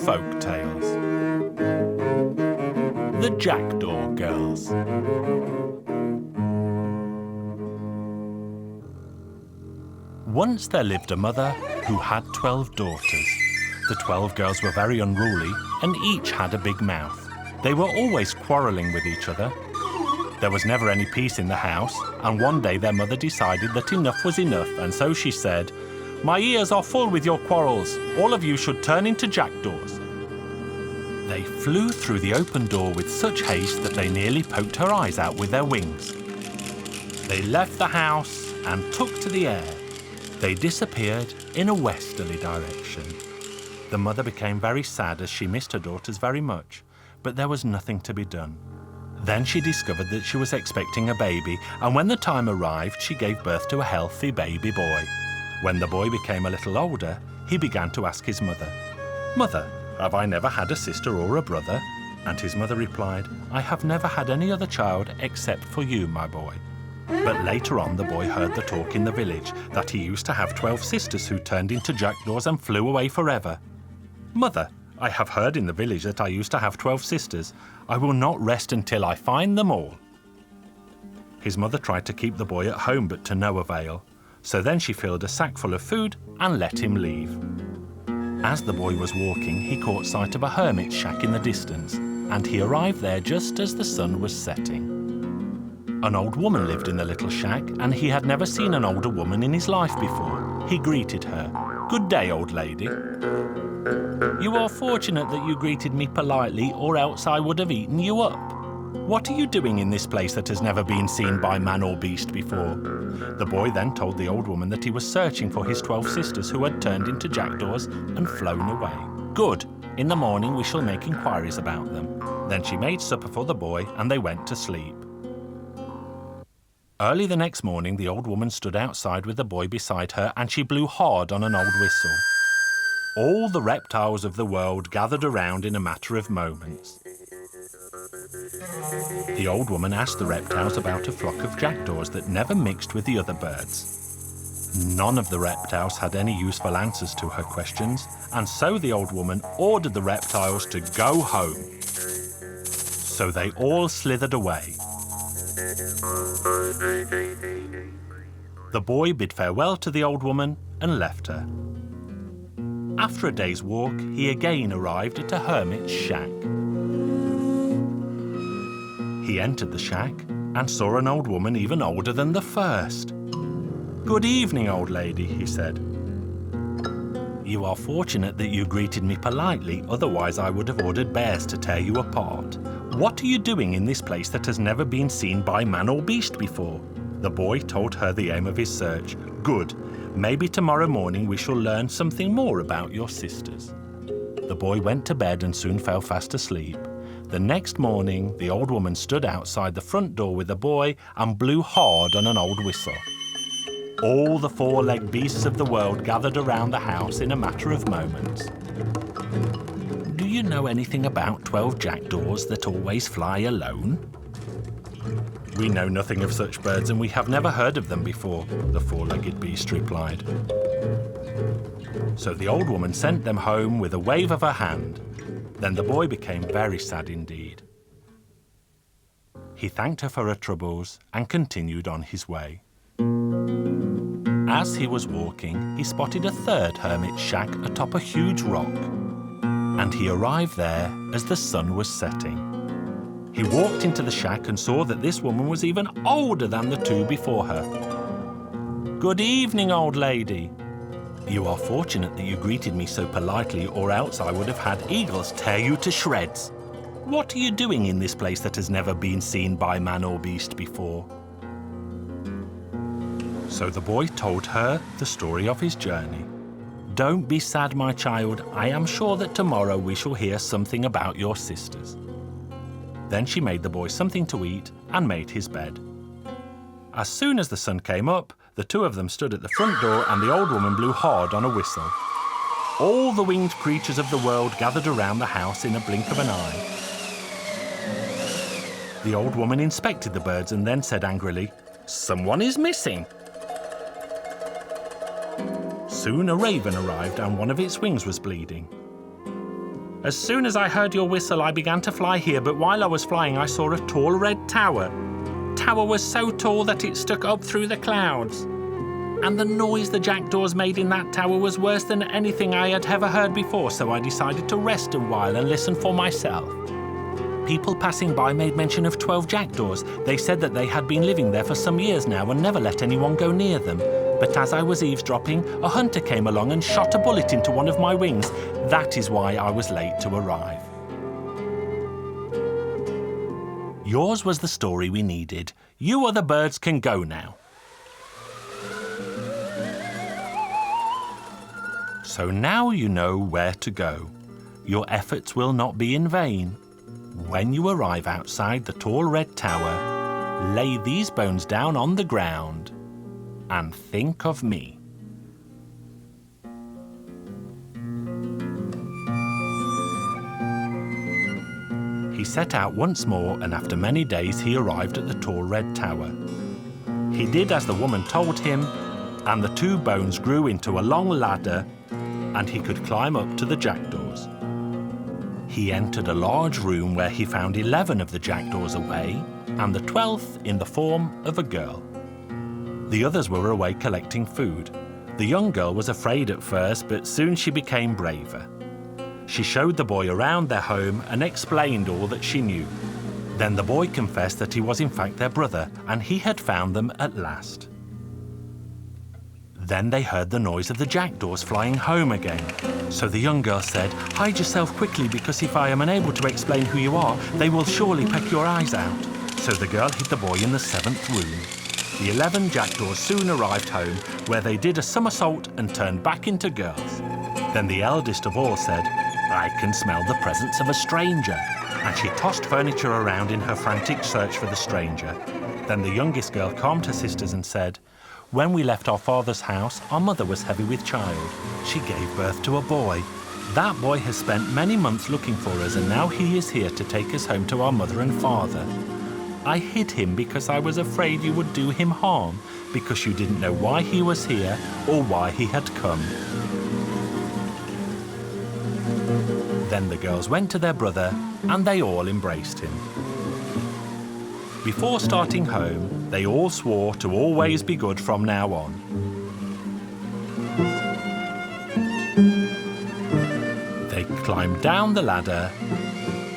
Folk Tales. The Jackdaw Girls. Once there lived a mother who had 12 daughters. The 12 girls were very unruly and each had a big mouth. They were always quarrelling with each other. There was never any peace in the house, and one day their mother decided that enough was enough, and so she said, "My ears are full with your quarrels. All of you should turn into jackdaws." They flew through the open door with such haste that they nearly poked her eyes out with their wings. They left the house and took to the air. They disappeared in a westerly direction. The mother became very sad as she missed her daughters very much, but there was nothing to be done. Then she discovered that she was expecting a baby, and when the time arrived, she gave birth to a healthy baby boy. When the boy became a little older, he began to ask his mother, "Mother, have I never had a sister or a brother?" And his mother replied, "I have never had any other child except for you, my boy." But later on, the boy heard the talk in the village that he used to have 12 sisters who turned into jackdaws and flew away forever. "Mother, I have heard in the village that I used to have 12 sisters. I will not rest until I find them all." His mother tried to keep the boy at home, but to no avail. So then she filled a sack full of food and let him leave. As the boy was walking, he caught sight of a hermit's shack in the distance, and he arrived there just as the sun was setting. An old woman lived in the little shack, and he had never seen an older woman in his life before. He greeted her. "Good day, old lady." "You are fortunate that you greeted me politely, or else I would have eaten you up. What are you doing in this place that has never been seen by man or beast before?" The boy then told the old woman that he was searching for his 12 sisters who had turned into jackdaws and flown away. "Good. In the morning we shall make inquiries about them." Then she made supper for the boy and they went to sleep. Early the next morning, the old woman stood outside with the boy beside her and she blew hard on an old whistle. All the reptiles of the world gathered around in a matter of moments. The old woman asked the reptiles about a flock of jackdaws that never mixed with the other birds. None of the reptiles had any useful answers to her questions, and so the old woman ordered the reptiles to go home. So they all slithered away. The boy bid farewell to the old woman and left her. After a day's walk, he again arrived at a hermit's shack. He entered the shack and saw an old woman even older than the first. "Good evening, old lady," he said. "You are fortunate that you greeted me politely, otherwise I would have ordered bears to tear you apart. What are you doing in this place that has never been seen by man or beast before?" The boy told her the aim of his search. "Good. Maybe tomorrow morning we shall learn something more about your sisters." The boy went to bed and soon fell fast asleep. The next morning, the old woman stood outside the front door with the boy and blew hard on an old whistle. All the 4-legged beasts of the world gathered around the house in a matter of moments. "Do you know anything about 12 jackdaws that always fly alone?" "We know nothing of such birds and we have never heard of them before," the 4-legged beast replied. So the old woman sent them home with a wave of her hand. Then the boy became very sad indeed. He thanked her for her troubles and continued on his way. As he was walking, he spotted a third hermit's shack atop a huge rock, and he arrived there as the sun was setting. He walked into the shack and saw that this woman was even older than the two before her. "Good evening, old lady." "You are fortunate that you greeted me so politely, or else I would have had eagles tear you to shreds. What are you doing in this place that has never been seen by man or beast before?" So the boy told her the story of his journey. "Don't be sad, my child. I am sure that tomorrow we shall hear something about your sisters." Then she made the boy something to eat and made his bed. As soon as the sun came up, the two of them stood at the front door and the old woman blew hard on a whistle. All the winged creatures of the world gathered around the house in a blink of an eye. The old woman inspected the birds and then said angrily, "Someone is missing." Soon a raven arrived and one of its wings was bleeding. As soon as I heard your whistle, I began to fly here, but while I was flying, I saw a tall red tower. Tower was so tall that it stuck up through the clouds. And the noise the jackdaws made in that tower was worse than anything I had ever heard before, so I decided to rest a while and listen for myself. People passing by made mention of 12 jackdaws. They said that they had been living there for some years now and never let anyone go near them. But as I was eavesdropping, a hunter came along and shot a bullet into one of my wings. That is why I was late to arrive. Yours was the story we needed. You other birds can go now. So now you know where to go. Your efforts will not be in vain. When you arrive outside the tall red tower, lay these bones down on the ground and think of me. He set out once more, and after many days he arrived at the tall red tower. He did as the woman told him, and the 2 bones grew into a long ladder, and he could climb up to the jackdaws. He entered a large room where he found 11 of the jackdaws away, and the 12th in the form of a girl. The others were away collecting food. The young girl was afraid at first, but soon she became braver. She showed the boy around their home and explained all that she knew. Then the boy confessed that he was in fact their brother, and he had found them at last. Then they heard the noise of the jackdaws flying home again. So the young girl said, "Hide yourself quickly, because if I am unable to explain who you are, they will surely peck your eyes out." So the girl hid the boy in the 7th room. The 11 jackdaws soon arrived home, where they did a somersault and turned back into girls. Then the eldest of all said, "I can smell the presence of a stranger." And she tossed furniture around in her frantic search for the stranger. Then the youngest girl calmed her sisters and said, "When we left our father's house, our mother was heavy with child. She gave birth to a boy. That boy has spent many months looking for us, and now he is here to take us home to our mother and father. I hid him because I was afraid you would do him harm, because you didn't know why he was here or why he had come." Then the girls went to their brother, and they all embraced him. Before starting home, they all swore to always be good from now on. They climbed down the ladder,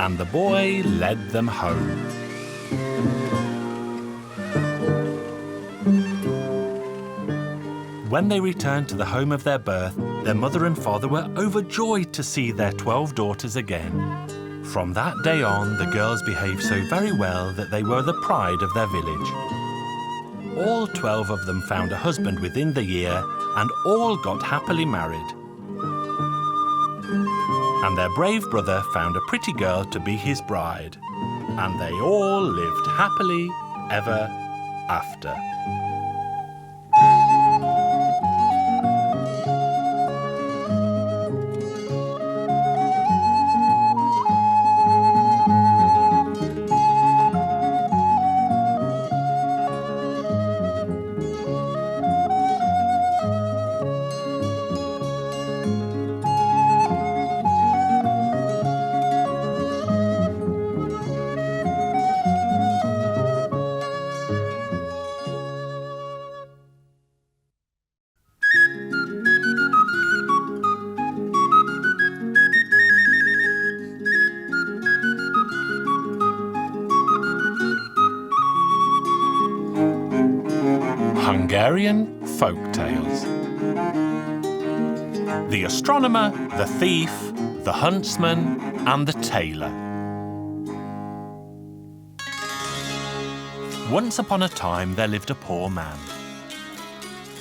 and the boy led them home. When they returned to the home of their birth, their mother and father were overjoyed to see their 12 daughters again. From that day on, the girls behaved so very well that they were the pride of their village. All 12 of them found a husband within the year, and all got happily married. And their brave brother found a pretty girl to be his bride, and they all lived happily ever after. Hungarian Folk Tales. The Astronomer, the Thief, the Huntsman, and the Tailor. Once upon a time there lived a poor man.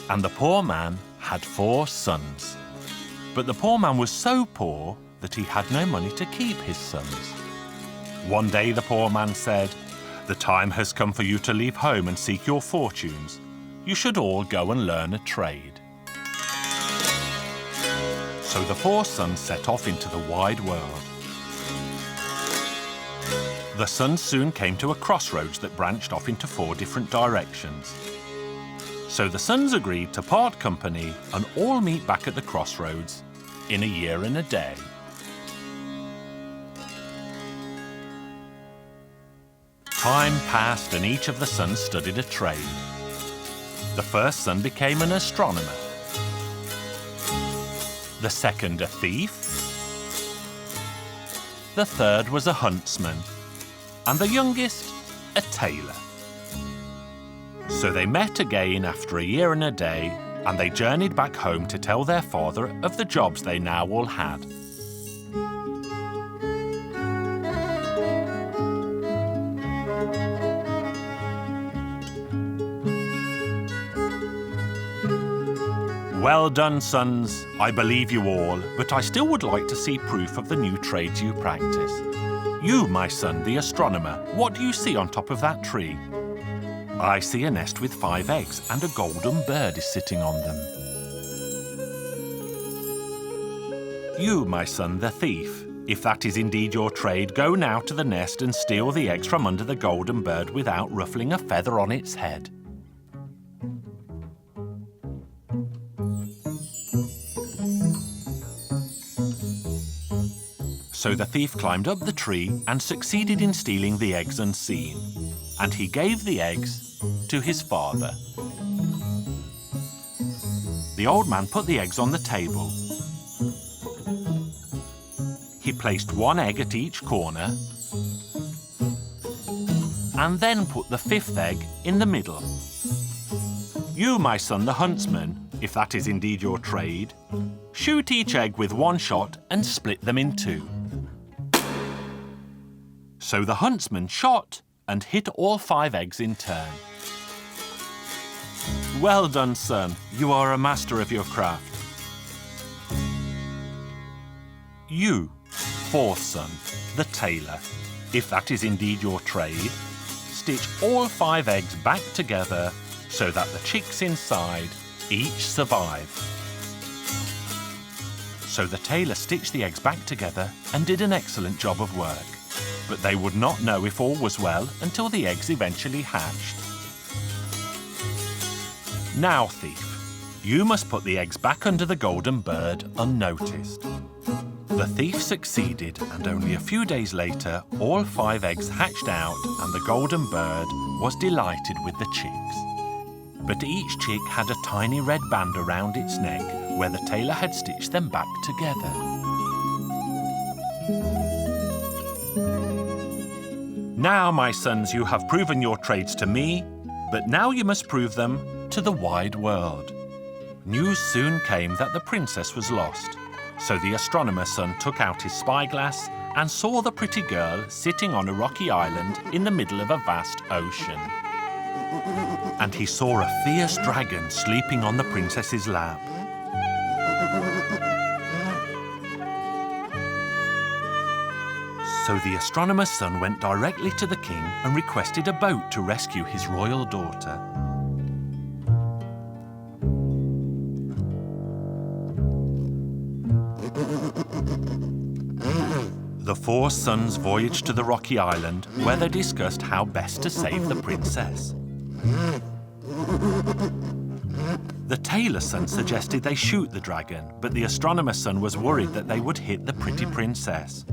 And the poor man had 4 sons. But the poor man was so poor that he had no money to keep his sons. One day the poor man said, "The time has come for you to leave home and seek your fortunes. You should all go and learn a trade." So the 4 sons set off into the wide world. The sons soon came to a crossroads that branched off into 4 different directions. So the sons agreed to part company and all meet back at the crossroads in a year and a day. Time passed and each of the sons studied a trade. The first son became an astronomer, the second a thief, the third was a huntsman, and the youngest a tailor. So they met again after a year and a day, and they journeyed back home to tell their father of the jobs they now all had. Well done, sons. I believe you all, but I still would like to see proof of the new trades you practice. You, my son, the astronomer, what do you see on top of that tree? I see a nest with 5 eggs, and a golden bird is sitting on them. You, my son, the thief, if that is indeed your trade, go now to the nest and steal the eggs from under the golden bird without ruffling a feather on its head. So the thief climbed up the tree and succeeded in stealing the eggs unseen, and he gave the eggs to his father. The old man put the eggs on the table. He placed 1 egg at each corner and then put the 5th egg in the middle. You, my son, the huntsman, if that is indeed your trade, shoot each egg with 1 shot and split them in 2. So the huntsman shot and hit all 5 eggs in turn. Well done, son. You are a master of your craft. You, 4th son, the tailor, if that is indeed your trade, stitch all 5 eggs back together so that the chicks inside each survive. So the tailor stitched the eggs back together and did an excellent job of work. But they would not know if all was well until the eggs eventually hatched. Now, thief, you must put the eggs back under the golden bird unnoticed. The thief succeeded, and only a few days later, all 5 eggs hatched out and the golden bird was delighted with the chicks. But each chick had a tiny red band around its neck where the tailor had stitched them back together. Now, my sons, you have proven your trades to me, but now you must prove them to the wide world. News soon came that the princess was lost, so the astronomer's son took out his spyglass and saw the pretty girl sitting on a rocky island in the middle of a vast ocean. And he saw a fierce dragon sleeping on the princess's lap. So the astronomer's son went directly to the king and requested a boat to rescue his royal daughter. The 4 sons voyaged to the rocky island where they discussed how best to save the princess. The tailor's son suggested they shoot the dragon, but the astronomer's son was worried that they would hit the pretty princess.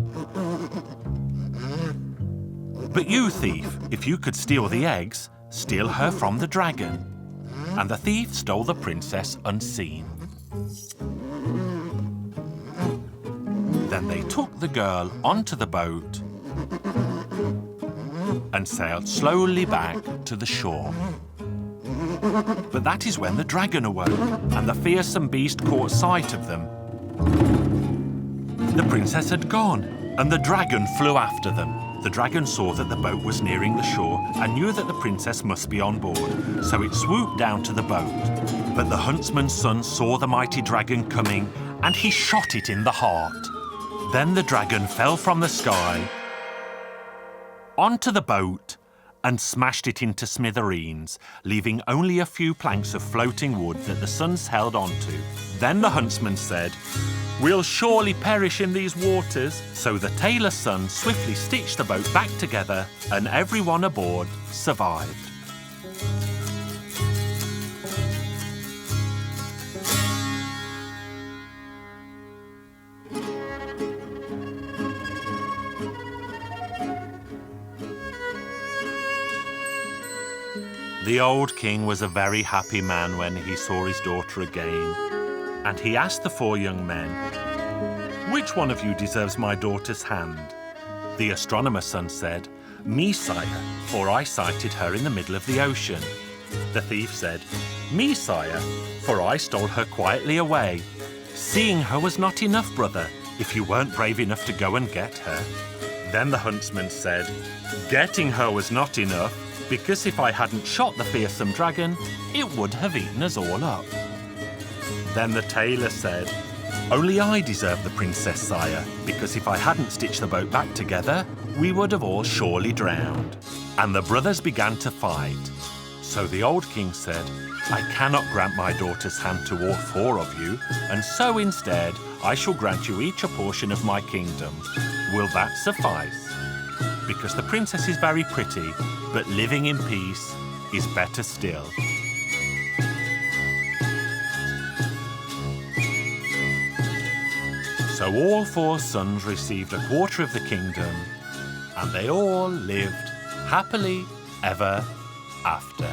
But you, thief, if you could steal the eggs, steal her from the dragon. And the thief stole the princess unseen. Then they took the girl onto the boat and sailed slowly back to the shore. But that is when the dragon awoke, and the fearsome beast caught sight of them. The princess had gone, and the dragon flew after them. The dragon saw that the boat was nearing the shore and knew that the princess must be on board, so it swooped down to the boat. But the huntsman's son saw the mighty dragon coming, and he shot it in the heart. Then the dragon fell from the sky onto the boat and smashed it into smithereens, leaving only a few planks of floating wood that the sons held onto. Then the huntsman said, "We'll surely perish in these waters." So the tailor's son swiftly stitched the boat back together, and everyone aboard survived. The old king was a very happy man when he saw his daughter again, and he asked the 4 young men, "Which one of you deserves my daughter's hand?" The astronomer's son said, "Me, sire, for I sighted her in the middle of the ocean." The thief said, "Me, sire, for I stole her quietly away." "Seeing her was not enough, brother, if you weren't brave enough to go and get her." Then the huntsman said, "Getting her was not enough, because if I hadn't shot the fearsome dragon, it would have eaten us all up." Then the tailor said, "Only I deserve the princess, sire, because if I hadn't stitched the boat back together, we would have all surely drowned." And the brothers began to fight. So the old king said, "I cannot grant my daughter's hand to all 4 of you, and so instead I shall grant you each a portion of my kingdom. Will that suffice? Because the princess is very pretty, but living in peace is better still." So all 4 sons received a quarter of the kingdom, and they all lived happily ever after.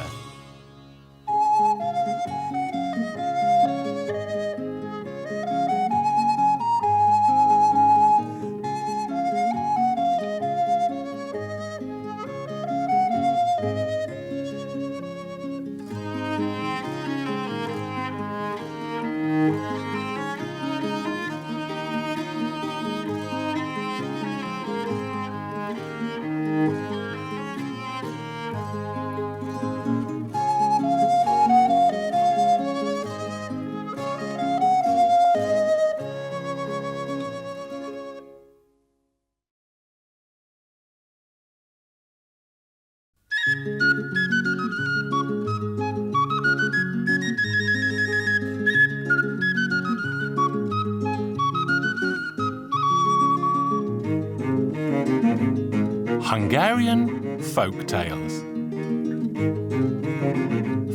Hungarian Folk Tales.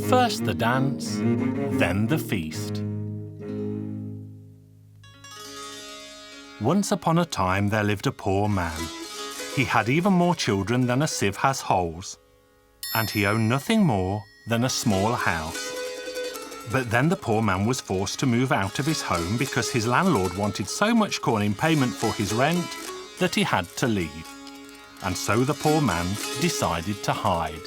First the dance, then the feast. Once upon a time there lived a poor man. He had even more children than a sieve has holes, and he owned nothing more than a small house. But then the poor man was forced to move out of his home because his landlord wanted so much corn in payment for his rent that he had to leave. And so the poor man decided to hide.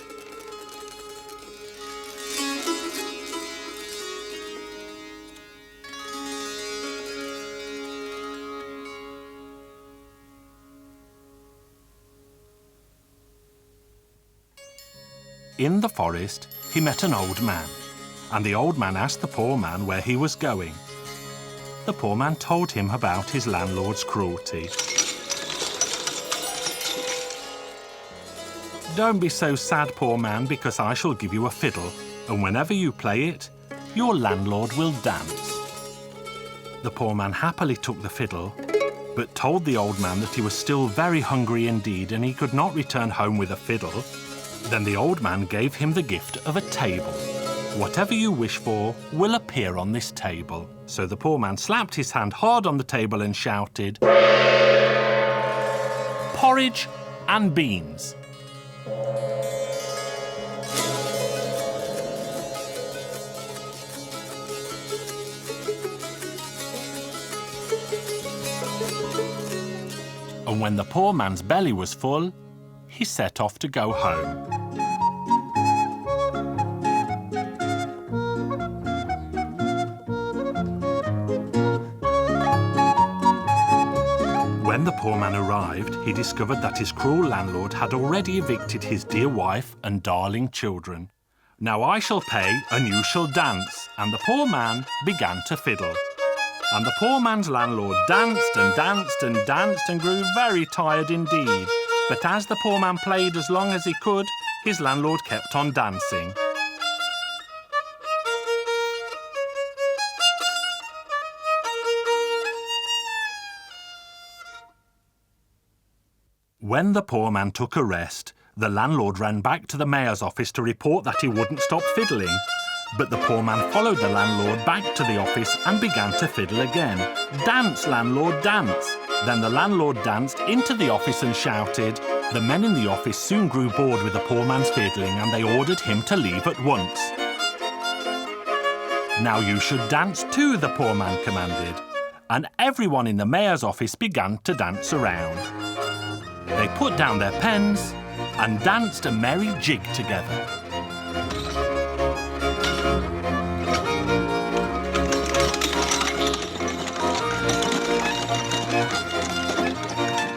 In the forest, he met an old man, and the old man asked the poor man where he was going. The poor man told him about his landlord's cruelty. "Don't be so sad, poor man, because I shall give you a fiddle, and whenever you play it, your landlord will dance." The poor man happily took the fiddle, but told the old man that he was still very hungry indeed and he could not return home with a fiddle. Then the old man gave him the gift of a table. "Whatever you wish for will appear on this table." So the poor man slapped his hand hard on the table and shouted, "Porridge and beans." And when the poor man's belly was full, he set off to go home. When the poor man arrived, he discovered that his cruel landlord had already evicted his dear wife and darling children. "Now I shall pay and you shall dance," and the poor man began to fiddle. And the poor man's landlord danced and danced and danced and grew very tired indeed. But as the poor man played as long as he could, his landlord kept on dancing. When the poor man took a rest, the landlord ran back to the mayor's office to report that he wouldn't stop fiddling. But the poor man followed the landlord back to the office and began to fiddle again. "Dance, landlord, dance!" Then the landlord danced into the office and shouted, The men in the office soon grew bored with the poor man's fiddling and they ordered him to leave at once. "Now you should dance too," the poor man commanded, and everyone in the mayor's office began to dance around. They put down their pens and danced a merry jig together.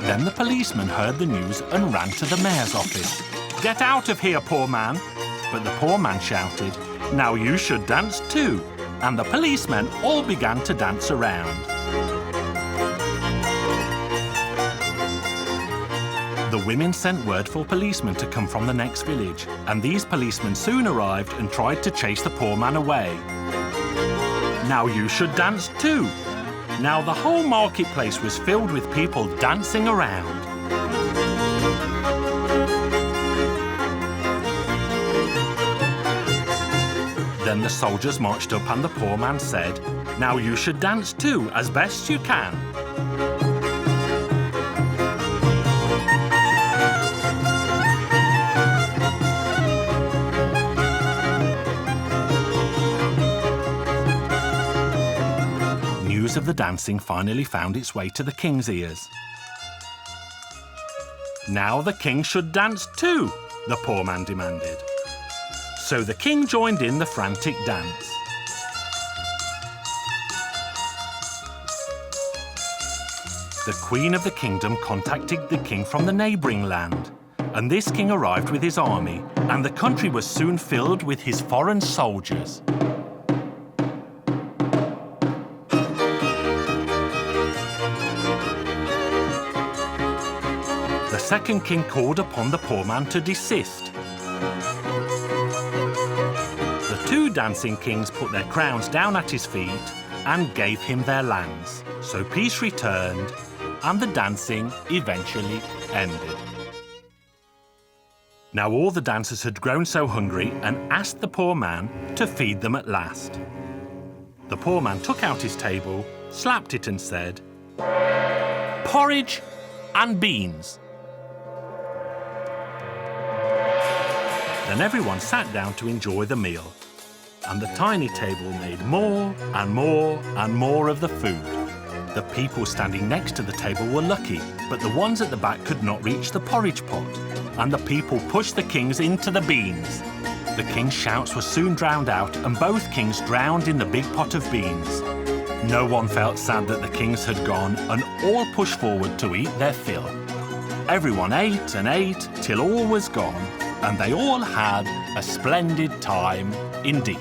Then the policeman heard the news and ran to the mayor's office. "Get out of here, poor man!" But the poor man shouted, "Now you should dance too!" And the policemen all began to dance around. The women sent word for policemen to come from the next village, and these policemen soon arrived and tried to chase the poor man away. "Now you should dance too!" Now the whole marketplace was filled with people dancing around. Then the soldiers marched up and the poor man said, "Now you should dance too, as best you can." News of the dancing finally found its way to the king's ears. "Now the king should dance too," the poor man demanded. So the king joined in the frantic dance. The queen of the kingdom contacted the king from the neighbouring land, and this king arrived with his army, and the country was soon filled with his foreign soldiers. The second king called upon the poor man to desist. The two dancing kings put their crowns down at his feet and gave him their lands. So peace returned and the dancing eventually ended. Now all the dancers had grown so hungry and asked the poor man to feed them at last. The poor man took out his table, slapped it and said, "Porridge and beans." Then everyone sat down to enjoy the meal, and the tiny table made more and more and more of the food. The people standing next to the table were lucky, but the ones at the back could not reach the porridge pot, and the people pushed the kings into the beans. The king's shouts were soon drowned out, and both kings drowned in the big pot of beans. No one felt sad that the kings had gone, and all pushed forward to eat their fill. Everyone ate and ate till all was gone, and they all had a splendid time indeed.